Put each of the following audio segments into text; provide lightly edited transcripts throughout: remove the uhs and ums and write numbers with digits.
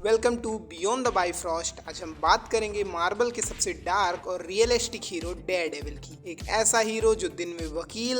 Welcome to beyond the Bifrost. आज हम बात करेंगे मार्वल के सबसे डार्क और रियलिस्टिक हीरो डेयरडेविल की। एक ऐसा हीरो जो दिन में वकील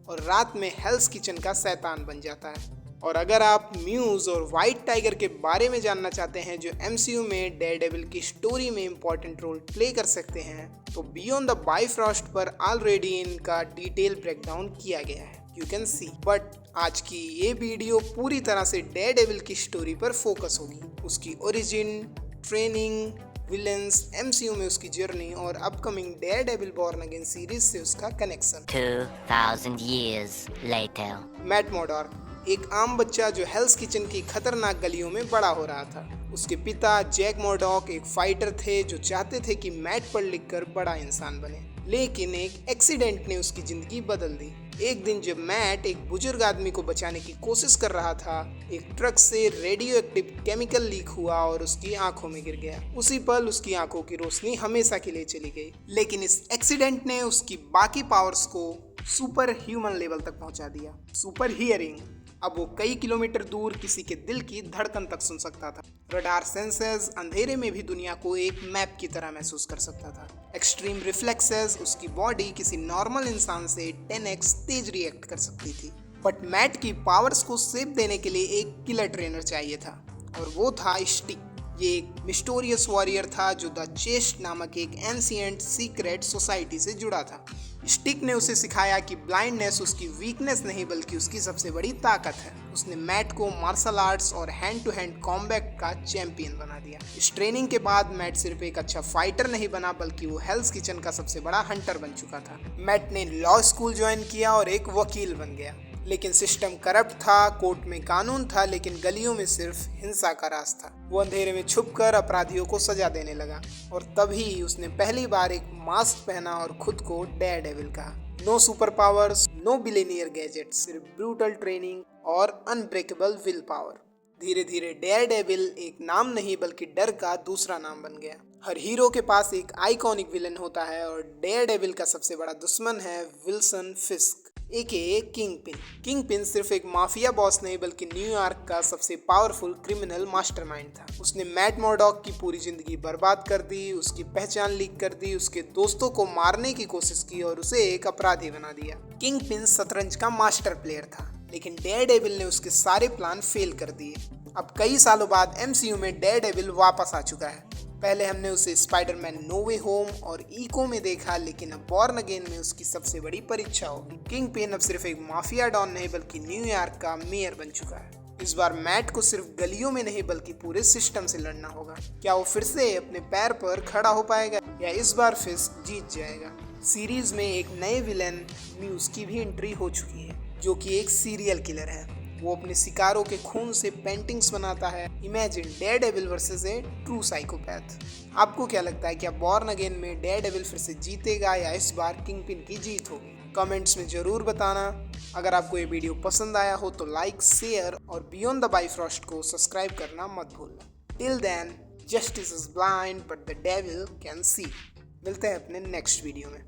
और रात में हेल्स किचन का शैतान बन जाता है। और अगर आप म्यूज और व्हाइट टाइगर के बारे में जानना चाहते हैं जो एमसीयू में डेयरडेविल की स्टोरी में इंपॉर्टेंट रोल प्ले कर सकते हैं, तो बियॉन्ड द बाइफ्रॉस्ट पर ऑलरेडी इनका डिटेल ब्रेकडाउन किया गया है, यू कैन सी। बट आज की ये वीडियो पूरी तरह से डेयरडेविल की स्टोरी पर फोकस होगी, उसकी ओरिजिन, ट्रेनिंग, विलेंस, एमसीयू में उसकी जर्नी और upcoming Daredevil born again series से उसका कनेक्शन। 2000 years later. मैट मोडॉक एक आम बच्चा जो हेल्स किचन की खतरनाक गलियों में बड़ा हो रहा था। उसके पिता जैक मोडॉक एक फाइटर थे जो चाहते थे कि मैट पढ़ लिख कर बड़ा इंसान बने, लेकिन एक एक्सीडेंट ने उसकी जिंदगी बदल दी। एक दिन जब मैट एक बुजुर्ग आदमी को बचाने की कोशिश कर रहा था, एक ट्रक से रेडियो एक्टिव केमिकल लीक हुआ और उसकी आंखों में गिर गया। उसी पल उसकी आंखों की रोशनी हमेशा के लिए चली गई। लेकिन इस एक्सीडेंट ने उसकी बाकी पावर्स को सुपर ह्यूमन लेवल तक पहुंचा दिया। सुपर हियरिंग, अब वो कई किलोमीटर दूर किसी के दिल की धड़कन तक सुन सकता था। रडार सेंसेस, अंधेरे में भी दुनिया को एक मैप की तरह महसूस कर सकता था। एक्सट्रीम रिफ्लेक्सेस, उसकी बॉडी किसी नॉर्मल इंसान से 10x तेज रिएक्ट कर सकती थी। बट मैट की पावर्स को शेप देने के लिए एक किलर ट्रेनर चाहिए था, और वो था स्टिक। ये एक मिस्टीरियस वॉरियर था जो द चेस्ट नामक एक एंशिएंट सीक्रेट सोसाइटी से जुड़ा था। स्टिक ने उसे सिखाया कि ब्लाइंडनेस उसकी वीकनेस नहीं बल्कि उसकी सबसे बड़ी ताकत है। उसने मैट को मार्शल आर्ट्स और हैंड टू हैंड कॉम्बैट का चैंपियन बना दिया। इस ट्रेनिंग के बाद मैट सिर्फ एक अच्छा फाइटर नहीं बना बल्कि वो हेल्स किचन का सबसे बड़ा हंटर बन चुका था। मैट ने लॉ स्कूल ज्वाइन किया और एक वकील बन गया, लेकिन सिस्टम करप्ट था। कोर्ट में कानून था लेकिन गलियों में सिर्फ हिंसा का राज था। वो अंधेरे में छुपकर अपराधियों को सजा देने लगा, और तभी उसने पहली बार एक मास्क पहना और खुद को डेयरडेविल कहा। No super powers, no billionaire gadget, सिर्फ ब्रूटल ट्रेनिंग और अनब्रेकेबल विल पावर। धीरे धीरे डेयरडेविल एक नाम नहीं बल्कि डर का दूसरा नाम बन गया। हर हीरो के पास एक आइकॉनिक विलन होता है, और डेयरडेविल का सबसे बड़ा दुश्मन है विल्सन फिस्क एके किंगपिन। किंगपिन सिर्फ एक माफिया बॉस नहीं बल्कि न्यूयॉर्क का सबसे पावरफुल क्रिमिनल मास्टरमाइंड था। उसने मैट मोडॉक की पूरी जिंदगी बर्बाद कर दी, उसकी पहचान लीक कर दी, उसके दोस्तों को मारने की कोशिश की और उसे एक अपराधी बना दिया। किंगपिन शतरंज का मास्टर प्लेयर था, लेकिन डेयरडेविल ने उसके सारे प्लान फेल कर दिए। अब कई सालों बाद एमसीयू में डेयरडेविल वापस आ चुका है। पहले हमने उसे स्पाइडरमैन नो वे होम और इको में देखा, लेकिन अब बॉर्न अगेन में उसकी सबसे बड़ी परीक्षा होगी। किंगपिन अब सिर्फ एक माफिया डॉन नहीं बल्कि न्यूयॉर्क का मेयर बन चुका है। इस बार मैट को सिर्फ गलियों में नहीं बल्कि पूरे सिस्टम से लड़ना होगा। क्या वो फिर से अपने पैर पर खड़ा हो पाएगा या इस बार फिस्क जीत जाएगा? सीरीज में एक नए विलेन म्यूज की भी एंट्री हो चुकी है, जो कि एक सीरियल किलर है। वो अपने शिकारों के खून से पेंटिंग्स बनाता है। Imagine Daredevil versus A true psychopath. आपको क्या लगता है, क्या बॉर्न अगेन में डेयरडेविल फिर से जीतेगा या इस बार किंगपिन की जीत होगी? कमेंट्स में जरूर बताना। अगर आपको ये वीडियो पसंद आया हो तो लाइक, शेयर और बियॉन्ड द बाइफ्रॉस्ट को सब्सक्राइब करना मत भूलना। Till then, justice is blind but the devil can see. मिलते हैं अपने नेक्स्ट वीडियो में।